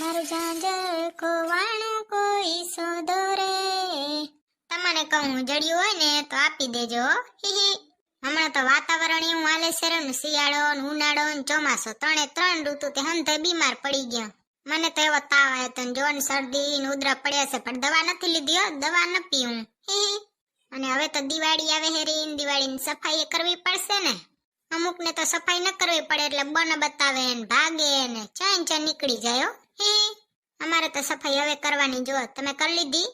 મારું ઝાંઝર ખોવાણું કોઈ શોધો રે. તમને કહું જડ્યું હોય ને તો આપી દેજો હો. હી. હમણાં તો વાતાવરણ એવું હાલે છે ને, શિયાળો ને ઉનાળો ને ચોમાસો ત્રણ ઋતુ તે હંધે બીમાર પડી ગયા. મને તો એવો તાવ આવ્યો તો જોન શરદી ને ઉધરા પડ્યા છે, પણ દવા નથી લીધી હો, દવા ન પીવું. હી. અને હવે તો દિવાળી આવે હેરી, દિવાળીની સફાઈ કરવી પડશે ને. અમુક ને તો સફાઈ ન કરવી પડે એટલે બન બતાવે ને ભાગે ને ચાં નીકળી જાય હો. હી. અમારે તો સફાઈ હવે કરવાની. જો તમે કરી લીધી?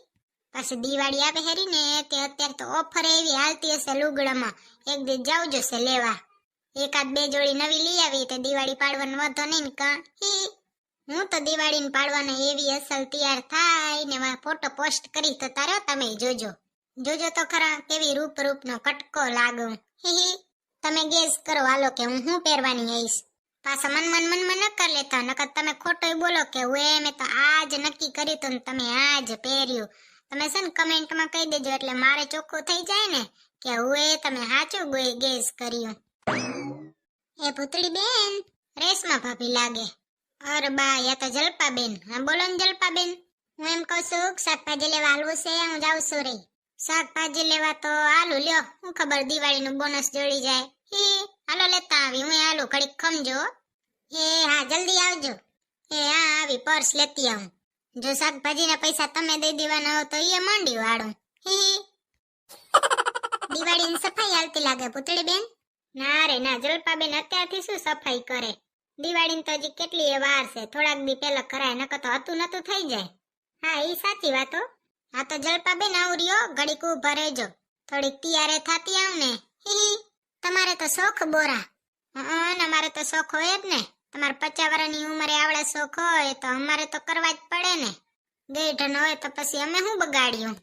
પછી દિવાળી આવે હેરી ને તે અત્યારે તો ઓફર એવી હાલતી હશે લુગડામાં, એક દી જાવ જશે લેવા. એકાદ બે જોડી નવી લઈ આવી તે દિવાળી પાડવાનું વધો નહીં ને કા. હી. હું તો દિવાળીને પાડવાને એવી અસલ તૈયાર થાય ને ફોટો પોસ્ટ કરી તો તારો તમે જોજો. જોજો તો ખરા કેવી રૂપનો કટકો લાગું. હી. તમે ગેસ કરો હાલો કે હું પહેરવાની આવીશ. પાછા મનમાં ન કરી લેતા, નકર તમે ખોટોય બોલો કે મેં તો આજ નક્કી કર્યું તું ને તમે આજ પહેર્યું. તમે છે ને કમેન્ટમાં કહી દેજો એટલે મારે ચોખ્ખું થઈ જાય ને કે તમે સાચું ગેસ કર્યું. એ ભૂતળી બેન, રેશમા ભાભી લાગે. અરે બા, યા તો જલપા બેન. હા બોલો ને જલપા બેન. હું એમ કહું છું શાકભાજી લેવા આલવું છે, હું જાઉં છું રે. શાકભાજી લેવા તો આલુ લ્યો, હું ખબર દિવાળીનું બોનસ જોડી જાય. હી. હાલો લેતા આવી, હું આલુ ઘડીક ખમજો. એ હા જલ્દી આવજો. એ હા આવી પર્સ લેતી આવું. જો શાકભાજીના પૈસા તમે દઈ દેવાના હો તો એ માંડી વાળું. હી. દિવાળીની સફાઈ હાલતી લાગે પૂતળી બેન. ના રે ના જલપા બેન, અત્યારથી શું સફાઈ કરે? દિવાળીની તો હજી કેટલી એ વાર છે, થોડાક દી પહેલા કરાય, નકર તો હતું નતું થઈ જાય. હા ઈ સાચી વાતો. હા તો જલપા બેન આવર્યો, ઘડીક ઊભા રહેજો, થોડીક તૈયારે થાતી આવ ને. હી. તમારે તો શોખ બોરા. હા અમારે તો શોખ હોય જ ને. તમારે 50 વર્ષની ઉંમરે આવડે શોખ હોય તો અમારે તો કરવા જ પડે ને. ગેઠ ન હોય તો પછી અમે શું બગાડ્યું?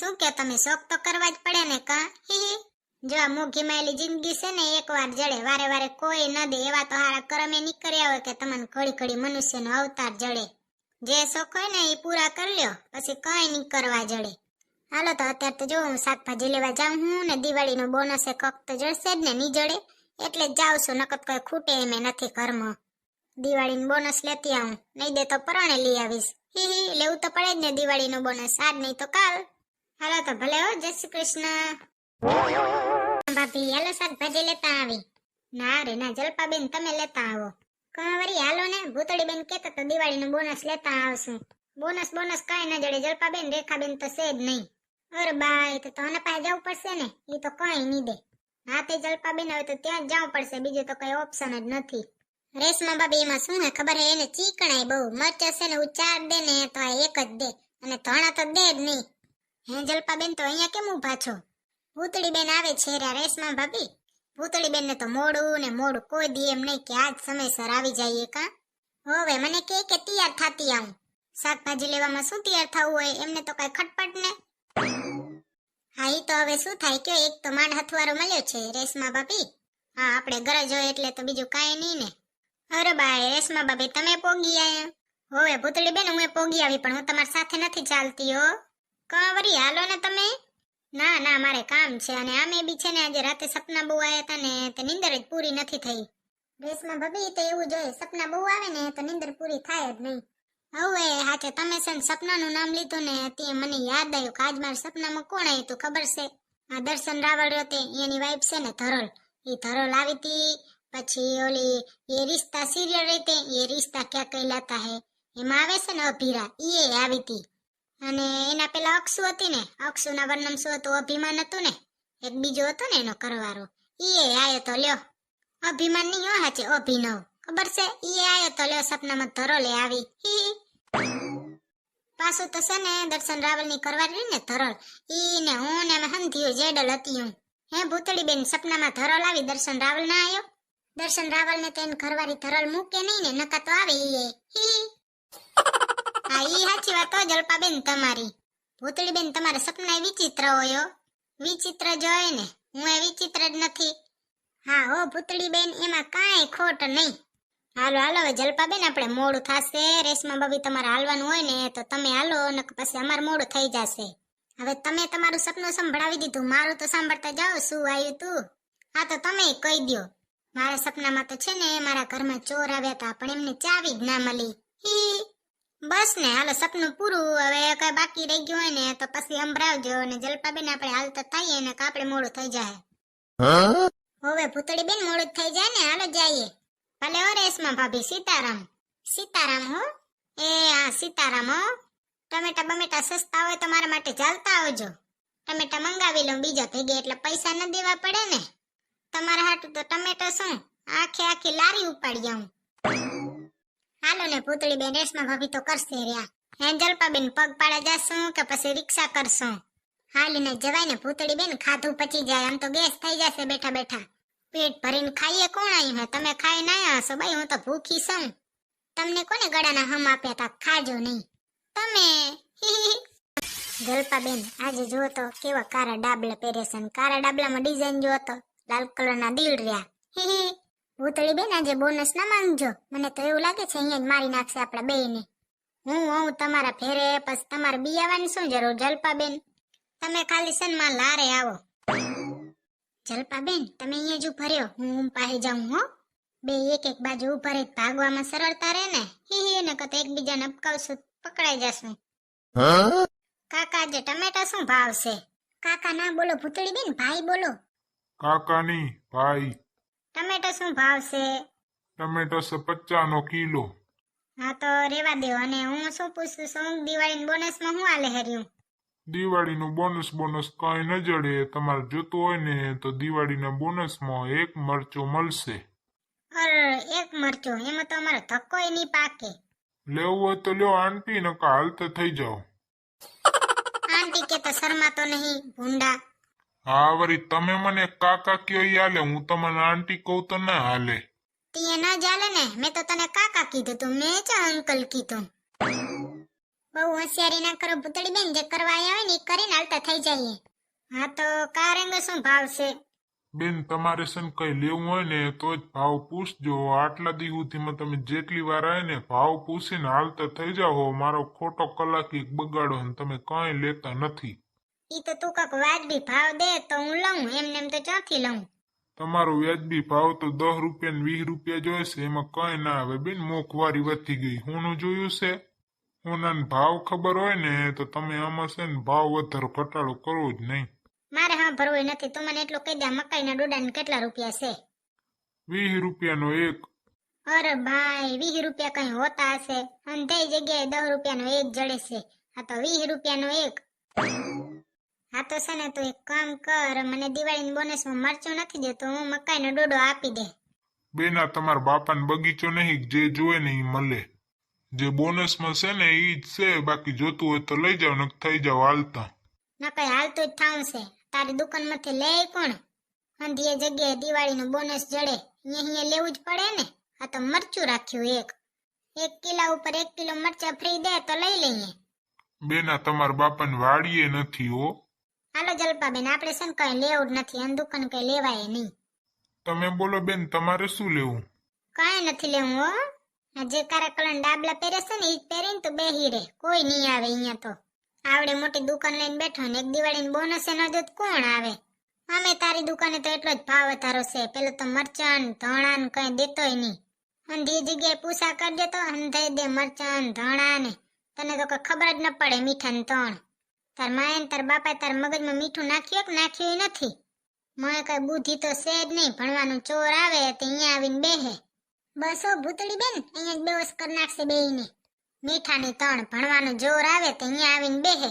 શું કે તમે શોખ તો કરવા જ પડે ને કા. હી. જો આ મોઘી માયેલી જિંદગી છે ને એકવાર જડે, વારે વારે કોઈ ન દે. એવા તો હારા કરમે નીકળ્યા હોય કે તમને ઘડી ઘડી મનુષ્યનો અવતાર જડે. જે શોખ હોય ને એ પૂરા કરી લ્યો, પછી કઈ નહીં કરવા જડે. હાલો તો અત્યારે તો જો હું શાકભાજી લેવા જાઉં હું ને, દિવાળીનો બોનસ એ કક તો જડશે જ ને, નહીં જડે એટલે જ જાઉં છું, નકર કોઈ ખૂટે એમ નથી ઘરમાં. દિવાળીનું બોનસ લેતી આવું, નહીં દે તો પરાણે લઈ આવીશ. હી. લેવું તો પડે જ ને દિવાળીનું બોનસ, આજ નહીં તો કાલ. હાલો તો ભલે હો, જય શ્રી કૃષ્ણ. ભાભી હાલો શાકભાજી લેતા આવી. ના રે ના જલપા બેન, તમે લેતા આવો. કંવરી હાલો ને, ભૂતળી બેન કેતા તો દિવાળીનું બોનસ લેતા આવશું. બોનસ કાંઈ ન જડે જલપા બેન, રેખા બેન તો છે જ નહીં. અરે બા, એ તો તને પાસે જવું પડશે ને, એ તો કઈ નહીં દે. હા તે જલપા બેન, હવે તો ત્યાં જ જવું પડશે, બીજું તો કઈ ઓપ્શન જ નથી. રેશમા ભાભી એમાં શું હે ખબર હે, એને ચીકણાય બહુ. મરચા છે ને ઉચાર દે ને તો આ એક જ દે, અને ધણા તો દે જ નહીં. હે જલપા બેન, તો અહીંયા કેમ ઊભા છો? ભૂતળી બેન આવે છે રા રેશમા ભાભી. ભૂતળી બેન ને તો મોડું કોઈ દી એમ નહીં કે આજ સમયસર આવી જાય કા. હવે મને કે તૈયાર થાતી આવું. શાકભાજી લેવામાં શું તૈયાર થવું હોય, એમને તો કઈ ખટપટ ને. હા ઈ તો હવે શું થાય કયો, એક તો માંડ હથવારો મળ્યો છે રેશમા ભાભી. હા આપણે ગરજ હોય એટલે તો બીજું કાંઈ નહીં ને. અરે બાય રેશમા ભાભી, તમે પોગી આયા? હોવે ભૂતળી બેન, હું પોગી આવી, પણ હું તમારી સાથે નથી ચાલતી હો. કંવરી હાલો ને તમે. ના ના મારે કામ છે, અને આમે બી છે ને આજે રાતે સપના બહુ આવ્યા હતા ને તે નીંદર જ પૂરી નથી થઈ. રેશમા ભાભી તો એવું જોઈએ, સપના બહુ આવે ને તો નીંદર પૂરી થાય જ નહીં. હવે હાચે તમે છે ને સપનાનું નામ લીધું ને તે મને યાદ આવ્યું કે આજ મારા સપનામાં કોણ આવ્યું તું ખબર છે? આ દર્શન રાવળ રહ્યો તે, એની વાઈફ છે ને ધરોલ. એ ધરોલ આવી તી. પછી ઓલી એ રિશ્તા સિરિયલ રહેતે, એ રિશ્તા ક્યાં કહેલાતા હે, એમાં આવે છે ને અભીરા, એ આવી તી. અને એના પેલા અક્ષુ હતી ને, અક્ષુના વર્ણમ શું હતું, અભિમાન હતું ને, એક બીજો હતો ને એનો કરવારો, ઈ આયો તો લ્યો. અભિમાન નહીં હો હાચે, અભિનવ ખબર છે, ઈ આયો તો લ્યો સપનામાં ધરોલે આવી. હી. પાછું તો છે ને દર્શન રાવલની કરવારી ને ધરોલ, ઈ ને હું ને હંધીઓ જેડલ હતી હું. હે ભૂતળી બેન, સપનામાં ધરોલ આવી, દર્શન રાવલ ના આવ્યો? દર્શન રાવલ ને તેન ઘરવાળી ધરોલ મૂકે નહીં ને, નકા તો આવે ઈ. હી. હા ઈ સાચી વાત હો જલપા બેન તમારી. ભૂતળી બેન, તમારે સપના વિચિત્ર હોય. વિચિત્ર જ હોય ને, હું એ વિચિત્ર જ નથી. હા હો ભૂતળી બેન, એમાં કાંઈ ખોટ નહીં. હાલો હવે જલપા બેન, આપણે મોડું થશે. રેશમા ભાભી તમારે હાલવાનું હોય ને તો તમે હાલો, ને પછી અમારે મોડું થઈ જશે. હવે તમે તમારું સપનું સંભળાવી દીધું, મારું તો સાંભળતા જાઓ શું આવ્યું તું. હા તો તમે કહી દો. મારા સપનામાં તો છે ને મારા ઘરમાં ચોર આવ્યા હતા, પણ એમને ચાવી જ ના મળી. હી બસ ને હાલો સપનું પૂરું હવે કઈ બાકી રહી ગયું હોય ને તો પછી સંભળાવજો અને જલપાબેન આપણે હાલતા થઈએ ને કે આપણે મોડું થઈ જાય હવે ભૂતળી બેન મોડું થઈ જાય ને હાલો જઈએ ભલે હો રેશમા ભાભી સીતારામ સીતારામ હો એ હા સીતારામ હો ટમેટા બમેટા સસ્તા હોય તો મારા માટે ચાલતા આવજો ટમેટા મંગાવી લઉં બીજા ભેગે એટલે પૈસા ન દેવા પડે ને તમારા હાટું તો ટમેટો શું આખી લારી ઉપાડી આવું હાલો ને ભૂતળી બેન રેશમા ભાભી તો કરશે રહ્યા હેન્જલપા બેન પગ પાડા જશું કે પછી રિક્ષા કરશું હાલીને જવાય ને ભૂતળી બેન ખાધું પચી જાય આમ તો ગેસ થઈ જશે બેઠા બેઠા પેટ ભરીને ખાઈએ કોણ આવ્યું હે તમે ખાઈ ના હશો ભાઈ હું તો ભૂખી છું તમને કોને ગળાના હમ આપ્યા તા ખાજો નહીં તમે જલપા બેન આજે જો તો કેવા કારા ડાબલા પહેરે છે કારા ડાબલામાં ડિઝાઇન જો તો લાલ કલરના દિલ રહ્યા ભૂતળી બેન આજે બોનસ ના માંગજો મને તો એવું લાગે છે અહીંયા જ મારી નાખશે આપણા બેયને હું તમારા ફેરે પછી તમારે બિયાવાની શું જરૂર જલપા બેન તમે ખાલી સન્માન લારે આવો જલપા બેન તમે અહીંયા જ ઉભા રહ્યો હું પાસે જાઉં હો બે એક બાજુ ઉભા રહી ભાગવામાં સરળતા રહે ને ને કતો એકબીજાને અપકાવશું પકડાઈ જશું કાકા જે ટમેટા શું ભાવ છે કાકા ના બોલો ભૂતળી બેન ભાઈ બોલો કાકા ની ભાઈ ટમેટા શું ભાવ છે ટમેટો 50 કિલો હા તો રેવા દો અને હું શું પૂછું છું દિવાળીના બોનસમાં હું આલે હર્યું દિવાળીનું બોનસ કઈ ન જડે તમારે જોતું હોય ને તો દિવાળીના બોનસમાં એક મરચો મળશે અરે એક મરચો એમાં તો અમારો ધક્કોય નહીં પાકે લેવું હોય તો લ્યો આંટી નકા હાલતા થઈ જાઓ આંટી કે તો શરમાતો નહીં ભૂંડા હા વળી તમે મને કાકા કયો ઈ હાલે હું તમને આંટી કહું તો ના હાલે તીએ ન ચાલે ને મેં તો તને કાકા કીધું તું મેં જ અંકલ કીધું બહુ હોશિયારી ના કરો ભૂતળી બેન જે કરવા આવ્યા હોય ને એ કરીને હાલતા થઈ જઈએ હા તો કારેંગો શું ભાવ છે બેન તમારે છે ને કઈ લેવું હોય ને તો જ ભાવ પૂછજો આટલા દી સુધીમાં તમે જેટલી વાર આવે ને ભાવ પૂછીને હાલતા થઈ જાઓ મારો ખોટો કલાક એક બગાડો ને તમે કઈ લેતા નથી ઈ તો તું કાક વાજબી ભાવ દે તો હું લઉં એમને એમ તો ક્યાંથી લઉં તમારો વ્યાજબી ભાવ તો 10 રૂપિયા ને 20 રૂપિયા જોઈશે એમાં કઈ ના આવે બેન મોંઘવારી વધી ગઈ હોનું જોયું છે હોનાનો ભાવ ખબર હોય ને તો તમે આમાં છે ને ભાવ વધારો ઘટાડો કરવો જ નહીં મારે હા ભરવું નથી તું મને એટલું કહી દે મકાઈના ડોડાને કેટલા રૂપિયા છે 20 રૂપિયાનો એક અરે ભાઈ 20 રૂપિયા કઈ હોતા હશે અને તે જગ્યાએ 10 રૂપિયાનો એક જડે છે આ તો 20 રૂપિયાનો એક હા તો છે ને તું એક કામ કર મને દિવાળીના બોનસમાં મરચું નથી દેતો હું મકાઈનો ડોડો આપી દે બેના તમારા બાપાનો બગીચો નહીં જે જોવે ને એ મળે જે બોનસમાં છે ને એ જ છે બાકી જોતું હોય તો લઈ જાવ ને થઈ જાવ હાલતા ન કઈ હાલતું જ થાવું છે તારી દુકાનમાંથી લે કોણ અને એ જગ્યાએ દિવાળીનું બોનસ જડે અહીંયા લેવું જ પડે ને આ તો મરચું રાખ્યું એક કિલો ઉપર 1 કિલો મરચા ફ્રી દે તો લઈ લઈએ બેના તમારા બાપાને વાડીએ નથી હો હાલો જલપાબેન આપણે છે ને કઈ લેવું જ નથી અને દુકાન કઈ લેવાય નહીં તમે બોલો બેન તમારે શું લેવું કઈ નથી લેવું હો આ જે કારા કલર ડાબલા પહેરે છે ને એ જ પહેરીને તો બેહી રે કોઈ નહીં આવે અહીંયા તો આવડે મોટી દુકાન લઈને બેઠો ને એક દિવાળીનું બોનસ ન દે કોણ આવે અમે તારી દુકાને તો એટલો જ ભાવ વધારો છે પેલો તો મરચાં ધણા ને કઈ દેતોય નહીં અને એ જગ્યાએ પૂછા કરી દેતો અને દઈ દે મરચાં ધણા ને તને તો કઈ ખબર જ ન પડે મીઠા ને તણ તાર માએ ને તાર બાપાએ તાર મગજમાં મીઠું નાખ્યું કે નાખ્યું નથી મને કઈ બુદ્ધિ તો છે જ નહીં ભણવાનું ચોર આવે તો અહીંયા આવીને બેહે બસો ભૂતળી બેન અહીંયા જ બેહોશ કરી નાખશે બેયને મીઠાની તણ ભણવાનું જોર આવે તો અહીંયા આવીને બેહે